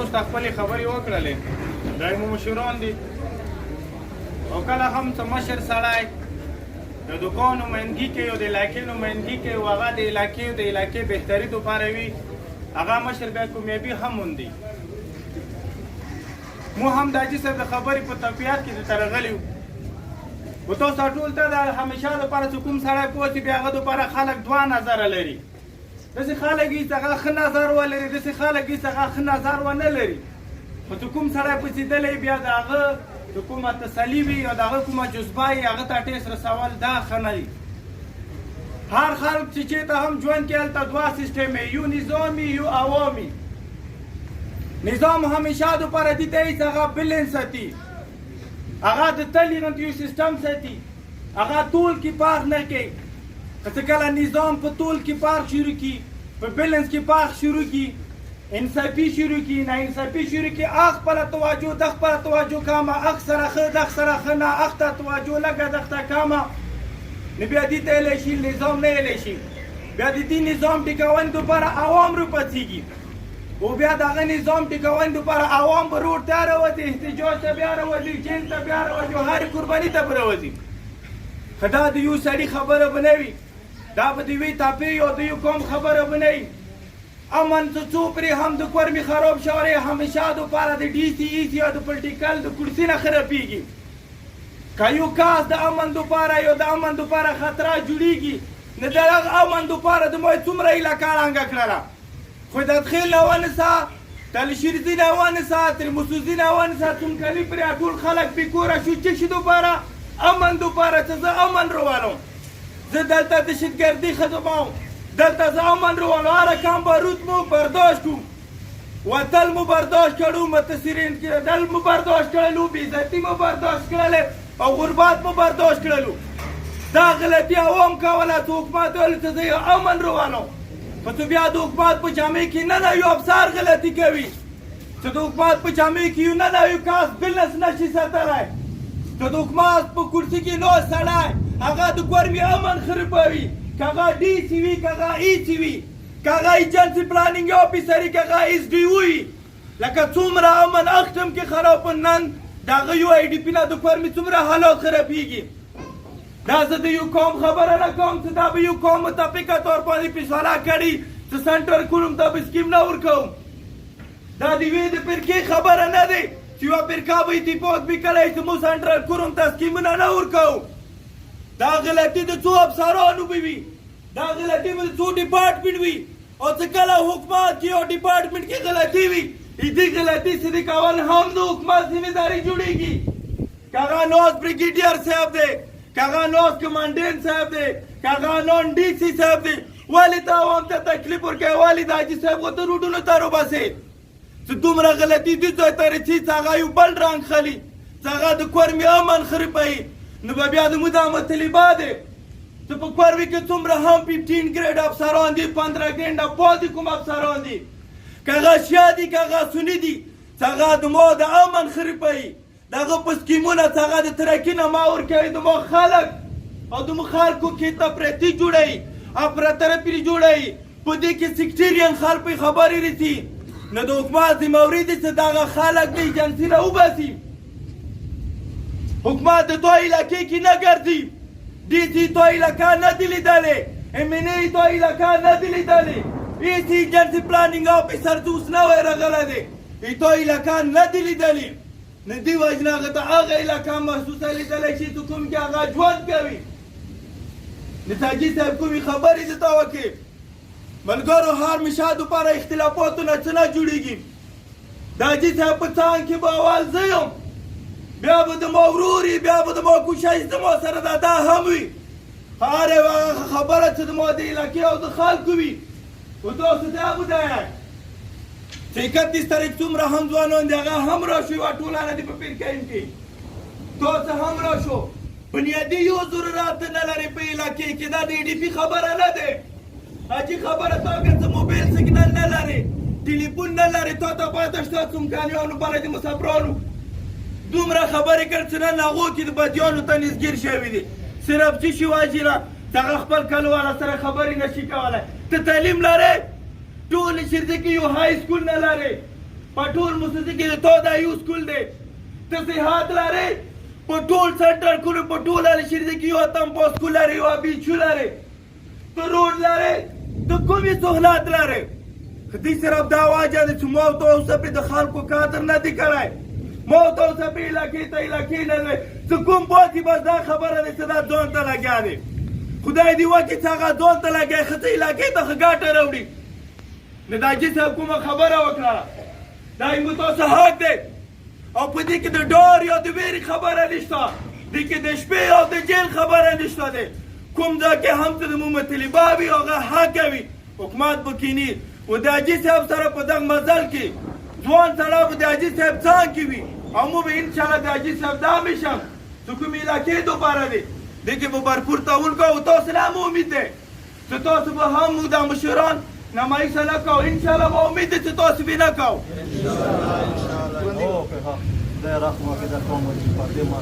اوس خپلې خبرې وکړلې دا مو مشران دي او کله هم څه مشر سړی د دوکان نمایندګي کوي او د علاقې نمایندګي کوي او هغه د علاقې بهتري دپاره وي هغه مشر بیا کامیابي هم موندي مو هم د حاجي صاحب د خبرې په تفیات کې درته راغلي وو و تاسو ټول ته د همیشه دپاره چې کوم سړی پوه چې بیا هغه دپاره خلک دوه نظره لري داسې خلک هېڅ هغه ښه نظر ولري داسې خلک هېڅ هغه ښه نظر ونه لري خو چې کوم سړی پسېدلی بیا د هغه چې کومه تسلي وي او د هغه کومه جذبه وي هغه ته ټیس رسول دا ښه نه دي هر خلک چې چېرته هم ژوند کې هلته دوه سیسټم یو نظامي یو عوامي نظام همیشه دپاره دي ته هېڅ هغه بیلنس ساتي هغه د تل یو سیسټم ساتي هغه طول کې پاک نه کوي که کله نظام په طول کې پاک شروع کړي په بیلنس کې پاک شروع کړي انصافي شروع کړي ناانصافي شروع کړي اخ خپله توجه د خپله توجه کامه اخ سره ښه دغ سره ښه نه اخ ته توجه لږه دغ ته کامه نو بیا دې ته ویلی شي نظام نه ویلی شي بیا د دې نظام ټیکونې دپاره عوام راپاڅېږي او بیا د هغه نظام ټیکونې دپاره عوام به روډ ته راوځي احتجاج ته بیا راوځي جیل ته بیا راوځي او هرې قرباني ته به راوځي خو دا د یو سړي خبره به نه وي دا به د یوې تاپې او د یو قوم خبره به نه وي امن څه څو پرې هم د کورمې خراب شوی همیشه دپاره د ډي سي ای سي او د پلټیکل د کرسي نه خرابېږي که یو کاس د امن دپاره یا د امن دپاره خطره جوړېږي نو د هغه امن دپاره د ما څومره علاقه ړنګه کړله خو د خیل نه ونیسه تلشیرزي نه ونیسه ترمسوزي نه ونیسه څومکلي پرې ټول خلک بېکوره شو چې شي دپاره امن دپاره چې زه امن روانم زه دلته دهشتګردي خدموم دلته زه امن روانم هر کم بارود مو برداشت کوم وتل مو برداشت کړو متصرین کېدل مو برداشت کړلو بېعزتي مو برداشت کړلې او غربت مو برداشت کړلو دا غلطي عوام کوله چې حکومت ویل چې زه امن روانم خو چې بیا د حکومت په جامع کې نه نوي افسر غلطي کوي چې د حکومت په جامع کې یو نه نوي کاس بلنس نشي ساتلی که د حکومت په کرسي کې ناست سړی هغه د کورمې امن خرابوي که هغه ډي سي وي که هغه ای سي وي که هغه ایجنسي پلانینګ آفیسر وي که هغه ایس ډي وي لکه څومره امن اختم کې خراب نن د هغه یو آی ډي پي نه د کورمې څومره حالات خرابېږي دا زه د یو قوم خبره نه کوم چې دا به یو قوم متفقه طور باندې فیصله کړي چې سنټر کولم ته به سکیم نه ورکوم دا د یوې د فرقې خبره نه دی چې یوه فرقه به اتفاق به کړی چې موږ سنټرل کورم ته سکیمونه نه ورکوو دا غلطي د څو افسرانو به وي دا غلطي به د څو ډپارټمنټ وي او چې کله حکومت کې یو ډپارټمنټ کې غلطي وي دې غلطي صحیح کول هم د حکومت ذمهداري جوړېږي که هغه ناست بریګیډیر صاحب دی که هغه ناست کمانډنټ صاحب دی که هغه نان ډي سي صاحب دی ولې ته عوام ته تکلیف ورکوې ولې د حاجي صاحب غوته روډونو ته روباسې چې دومره غلطي دې ځای ته رسي چې هغه یو بل رنګ خلي چې هغه د کورمې امن خرابوي نو به بیا د مدامت طلبا دی چې په کورمې کې څومره هم 15 ګریډ افسران دي 15 ګریډ پاتې کوم افسران دي که هغه شیعه دي که هغه سني دي چې هغه د ما د امن خرابوي د هغه په سکیمونه چې هغه د ترقي نه ما ورکوي د ما خلک او د مو خلکو کې تفریطي جوړوي افراطرفي جوړوي په دې کې سیکټریان خلک خبرې رسي نو د حکومت ذمهوري ده چې دغه خلک د ایجنسي نه وباسي حکومت د تو علاقې کې نه ګرځي ډي سي تو علاقه نه دي لیدلې ام ان ای تو علاقه نه دي لیدلې هېڅ ایجنسي پلانینګ آفیسر چې اوس نوی راغلی دی تو علاقه نه دي لیدلې نو دې وجې نه هغه ته هغه علاقه محسوسه لیدلی شي چې کوم کې هغه ژوند کوي نو حاجي صاحب کومې خبرې درته وکړې ملګرو همیشه دپاره اختلافاتونه څه نه جوړېږي د حاجي صاحب په څانګ کې به اول زه یم بیا به د ما ورور وي بیا به د ما کوشش د ما سره دا هم وي هر یوه خبره چې د ما د علاقې او د خلکو وي و تاسو ته وګورئ چې 31 تاریخ څومره هم ځوانان دي هغه هم راشو یوه ټولنه دي په پیرکین کې تاسو هم راشو بنیادي یو ضرورت نه لري په علاقې کې دا د ای ډي پي خبره نه دی حاجي خبره ته اگر څه موبایل سیګنال نه لري ټلیفون نه لري تا ته باید شته څومکانیانو بلدي مسافرانو دومره خبرې کړ چې نن هغو کې د بدیانو ته نسګیر شوي دي صرف څه شي واجي نه چې هغه خپل کلیواله سره خبرې نشي کولی ته تعلیم لرې ټول شرزه کې یو های سکول نه لرې په ټول موسسې کې د تو دا یو سکول دی ته صحت لرې په ټول سنټر کلو په ټول الشریزه کې یو اتم په سکول لرې یو بیچو لرې ته روډ لرې ته کومې سهولت لرې دې صرف دا وجه ده چې ما ته اوسه پرې د خلکو قدر نه دی کړی ما ته اوسه پرې علاقې ته علاقې نه دی څه کوم پاتې بس دا خبره ده چې دا ځان ته لګیا دی خدای دې وکړي چې هغه ځان ته لګیا ښه څه علاقې ته ښه ګټه راوړي نو دا حاجي صاحب کومه خبره وکړه دا یې مو تاسو حق دی او په دې کې د ډار یا د ویرې خبره نشته دې کې د شپې او د جیل خبره نشته دی کوم ځای کې هم څه د محمد طلبا وي هغه حق وي حکومت به کیني و د حاجي صاحب سره په دغه مزل کې ځوان سړی به د حاجي صاحب څنګ کې وي او مو به انشاءالله د حاجي صاحب دا همیشه چې کومې علاقې دوپاره دی دې کې به بھرپور تعاون کوو تاسو نه هم امید دی چې تاسو به هم دا مشران نمایش نه کوو انشاءالله به امید دی چې تاسو به نه کوو خدای رحمه وکړي دا قوم چې پاتې ما